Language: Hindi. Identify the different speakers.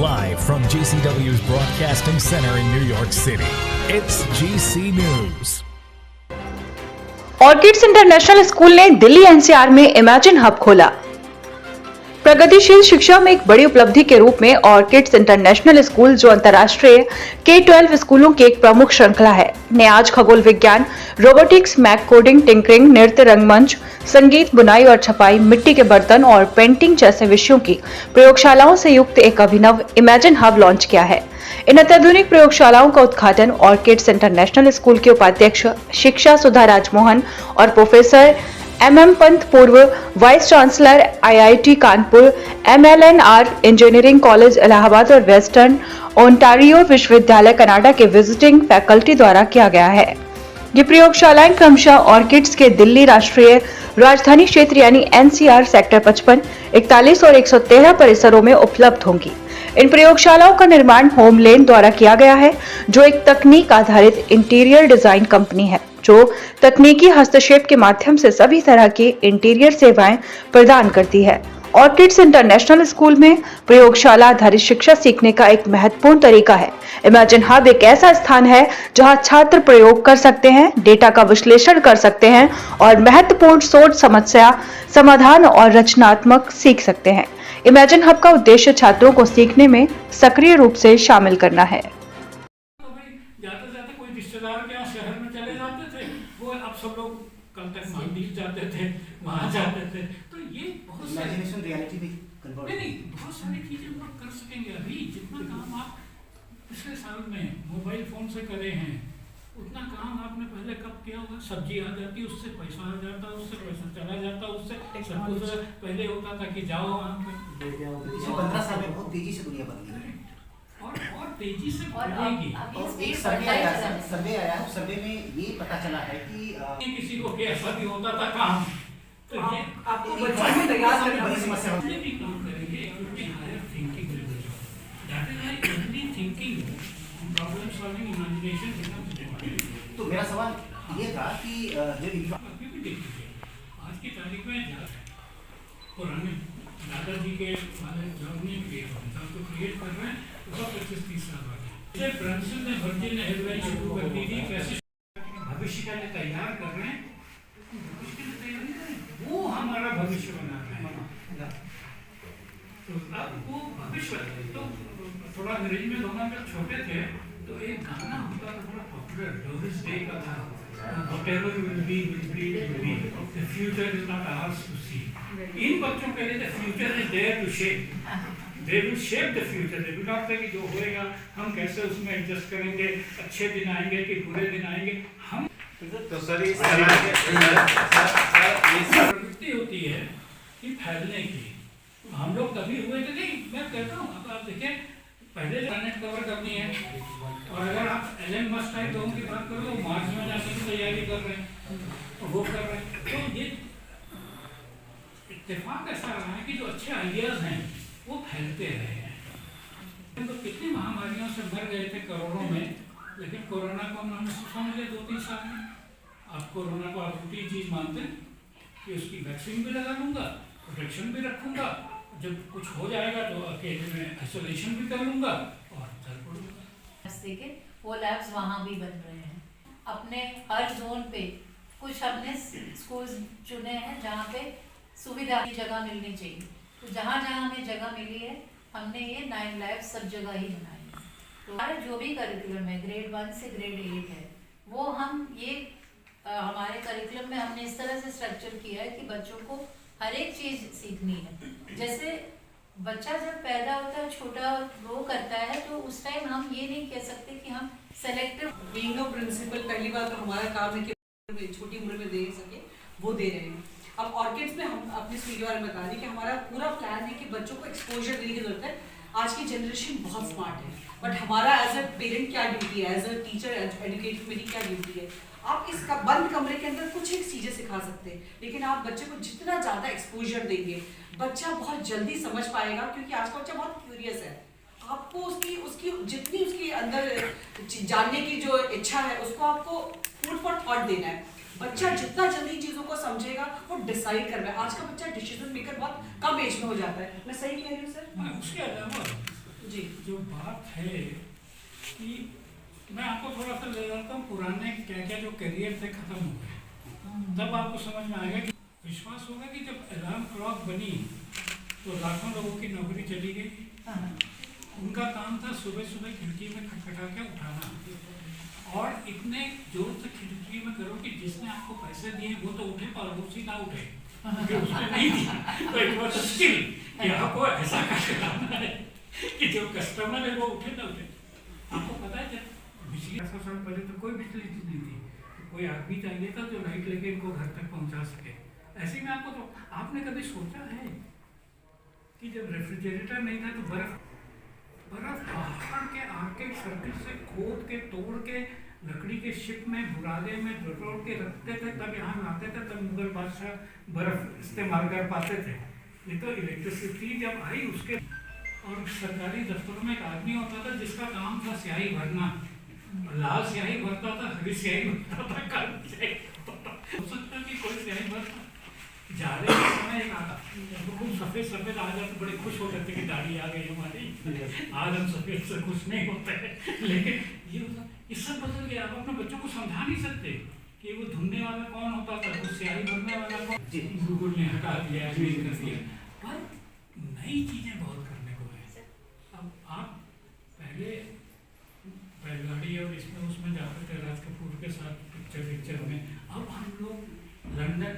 Speaker 1: Live from GCW's Broadcasting Center in New York City, it's GC News.
Speaker 2: Orchids international school ने दिल्ली एनसीआर में इमेजिन हब खोला। प्रगतिशील शिक्षा में एक बड़ी उपलब्धि के रूप में ऑर्किड्स इंटरनेशनल स्कूल, जो अंतर्राष्ट्रीय K-12 स्कूलों की एक प्रमुख श्रृंखला है, ने आज खगोल विज्ञान, रोबोटिक्स, मैक कोडिंग, टिंकरिंग, नृत्य, रंगमंच, संगीत, बुनाई और छपाई, मिट्टी के बर्तन और पेंटिंग जैसे विषयों की प्रयोगशालाओं से युक्त एक अभिनव इमेजिन हब लॉन्च किया है। इन अत्याधुनिक प्रयोगशालाओं का उद्घाटन ऑर्किड्स इंटरनेशनल स्कूल के उपाध्यक्ष शिक्षा सुधा राजमोहन और प्रोफेसर MM पंत, पूर्व vice chancellor IIT Kanpur, MLNR engineering college Allahabad और वेस्टर्न ओंटारियो विश्वविद्यालय कनाडा के विजिटिंग फैकल्टी द्वारा किया गया है। ये प्रयोगशालाएं क्रमशः ऑर्किड्स के दिल्ली राष्ट्रीय राजधानी क्षेत्र यानी NCR सेक्टर 55, 41 और 113 परिसरों में उपलब्ध होंगी। इन प्रयोगशालाओं का निर्माण होमलेन द्वारा किया गया है, जो एक तकनीक आधारित इंटीरियर डिजाइन कंपनी है, जो तकनीकी हस्तक्षेप के माध्यम से सभी तरह की इंटीरियर सेवाएं प्रदान करती है। ऑर्किड्स इंटरनेशनल स्कूल में प्रयोगशाला आधारित शिक्षा सीखने का एक महत्वपूर्ण तरीका है। इमेजिन हब एक ऐसा स्थान है जहां छात्र प्रयोग कर सकते हैं, डेटा का विश्लेषण कर सकते हैं और महत्वपूर्ण सोच, समस्या समाधान और रचनात्मक सीख सकते हैं। इमेजिन हब का उद्देश्य छात्रों को सीखने में सक्रिय रूप से शामिल करना है।
Speaker 3: जाते कोई रिश्तेदार के यहाँ शहर में चले जाते थे, वो अब सब लोग कल तक मालदीव जाते थे, वहाँ जाते थे। तो ये बहुत
Speaker 4: इमेजिनेशन रियलिटी भी
Speaker 3: नहीं, बहुत सारी चीजें हम लोग कर सकेंगे। अभी जितना काम आप पिछले साल में मोबाइल फोन से करे हैं, उतना काम आपने पहले कब किया होगा? सब्जी आ जाती, उससे पैसा आ जाता, उससे पैसा चला जाता, उससे सब कुछ पहले होता था कि जाओ वहाँ पे।
Speaker 4: 15 साल में बहुत तेजी से दुनिया बदली है
Speaker 3: और तेजी से बढ़ेगी।
Speaker 4: एक सर्वे आया है, सर्वे में ये पता चला है कि
Speaker 3: किसी को कैसा भी होता था काम, तो ये
Speaker 4: आपको बच्चों में तैयार करने बड़ी समस्या होती है।
Speaker 3: भी काम करेंगे क्योंकि higher thinking that is like only thinking, problem solving, imagination becomes.
Speaker 4: तो मेरा सवाल ये था कि जो
Speaker 3: अभी भी देखिए, आज की तारीख में पुराने दादाजी के वाले जॉब नहीं किए, तो क्रिएट कर रहे हैं, तो 25-30 साल बाद ब्रांसन ने वर्जिन एयरलाइन शुरू कर दी थी। कैसे भविष्य के लिए तैयार कर रहे हैं, भविष्य के लिए तैयार नहीं करें, वो हमारा भविष्य बना रहे हैं। तो अब वो भविष्य, तो थोड़ा अंग्रेजी में लोग जब छोटे थे तो एक गाना होता था बड़ा पॉपुलर, डोरिस डे का था, whatever will be, the future is not ours to see। इन बच्चों के लिए the future is there to shape, they will shape the future, they will not say कि जो होएगा हम कैसे उसमें एडजस्ट करेंगे, अच्छे दिन आएंगे कि बुरे दिन आएंगे। हम
Speaker 5: तो सर इस
Speaker 3: प्रवृत्ति होती है कि फैलने की। हम लोग कभी हुए थे नहीं, मैं कहता हूँ, अब आप देखिए, पहले प्लैनेट कवर करनी है, और अगर आप एलन मस्क टाइप लोगों की बात करो तो मार्स में जाने की तैयारी कर रहे हैं, वो कर रहे हैं। तो ये इत्तेफाक ऐसा रहा है कि जो अच्छे आइडियाज हैं वो फैलते रहे हैं। तो कितनी महामारियों से मर गए थे करोड़ों में, लेकिन कोरोना को हमने समझ लिया 2-3 साल में। आप कोरोना को आप रूटीन चीज मानते हैं कि उसकी वैक्सीन भी लगा लूंगा, प्रोटेक्शन भी रखूंगा, जब कुछ हो जाएगा तो अकेले में आइसोलेशन भी कर लूंगा और चल पड़ूंगा।
Speaker 6: वो लैब्स वहाँ भी बन रहे हैं। अपने हर जोन पे कुछ हमने स्कूल्स चुने हैं जहाँ पे सुविधा की जगह मिलनी चाहिए, तो जहाँ जहाँ हमें जगह मिली है हमने ये 9 लैब्स सब जगह ही बनाए हैं। तो हमारा जो भी करिकुलम है ग्रेड 1 से ग्रेड 8 है, वो हम ये हमारे करिकुलम में हमने इस तरह से स्ट्रक्चर किया है कि बच्चों को हर एक चीज सीखनी है। जैसे बच्चा जब पैदा होता है, छोटा ग्रो करता है, तो उस टाइम हम ये नहीं कह सकते कि हम सेलेक्टिव
Speaker 7: बीइंग अ प्रिंसिपल, पहली बात तो हमारा काम है कि छोटी उम्र में दे सके, वो दे रहे हैं। अब ऑर्किड्स में हम अपनी वीडियो बारे में बता दें कि हमारा पूरा प्लान है कि बच्चों को एक्सपोजर देने की जरूरत है। आज की जनरेशन बहुत स्मार्ट है, बट हमारा एज अ पेरेंट क्या ड्यूटी है, एज अ टीचर एजुकेटर मेरी क्या ड्यूटी है। आप इस बंद कमरे के अंदर कुछ एक चीजें सिखा सकते हैं, लेकिन आप बच्चे को जितना ज्यादा एक्सपोजर देंगे, बच्चा बहुत जल्दी समझ पाएगा, क्योंकि आज का बच्चा बहुत क्यूरियस है। आपको उसकी जितनी उसके अंदर जानने की जो इच्छा है, उसको आपको फूड फॉर थॉट देना है। बच्चा जितना जल्दी चीजों को समझेगा, वो डिसाइड कर रहा है। आज का बच्चा डिसीजन मेकर बहुत कम एज में हो जाता है। मैं सही कह रही हूँ सर?
Speaker 3: उसके अलावा
Speaker 7: जी
Speaker 3: जो बात है कि मैं आपको थोड़ा सा ले जाता हूँ पुराने क्या क्या जो करियर थे खत्म हो गए, तब आपको समझ में आएगा कि विश्वास होगा कि जब अलार्म क्लॉक बनी तो लाखों लोगों की नौकरी चली गई। उनका काम था सुबह सुबह खिड़की में खटखटा के उठाना और इतने जोर से खिड़की में करो कि जिसने आपको पैसे दिए वो तो उठे और उसी ना उठे क्योंकि उसने नहीं दिया। तो इट वाज स्किल कि आपको ऐसा करना है कि जो कस्टमर है वो उठे ना उठे। आपको पता है जब बिजली 100 साल पहले तो कोई बिजली नहीं थी, तो कोई आदमी चाहिए था जो लाइट लेके इनको घर तक पहुंचा सके। ऐसे में आपको तो आपने कभी सोचा है कि जब रेफ्रिजरेटर नहीं था तो बर्फ पहाड़ के आर्किड सर्किल से खोद के तोड़ के लकड़ी के शिप में बुरादे में बटोर के रखते थे, तब यहाँ लाते थे, तब मुगल बादशाह बर्फ इस्तेमाल कर पाते थे। ये तो इलेक्ट्रिसिटी जब आई उसके और सरकारी दफ्तरों में एक आदमी होता था जिसका काम था स्याही भरना, लाल स्याही भरता था, हरी स्याही भरता था, काली स्याही भरता था। हो सकता है कि कोई स्याही भरता जाड़े के समय एक आता तो खूब सफेद सफेद आ जाते, बड़े खुश हो जाते कि दाढ़ी आ गई हमारी। आज हम सफेद से खुश नहीं होते हैं, लेकिन ये सब बदल गया। आप अपने बच्चों को समझा नहीं सकते कि वो धुलने वाला कौन होता था, वो स्याही भरने वाला कौन। गूगल ने हटा दिया, कर दिया, पर नई चीजें बहुत करने को है। अब आप पहले बैलगाड़ी और इसमें उसमें जाते थे राज कपूर के साथ पिक्चर में, अब हम लोग लंदन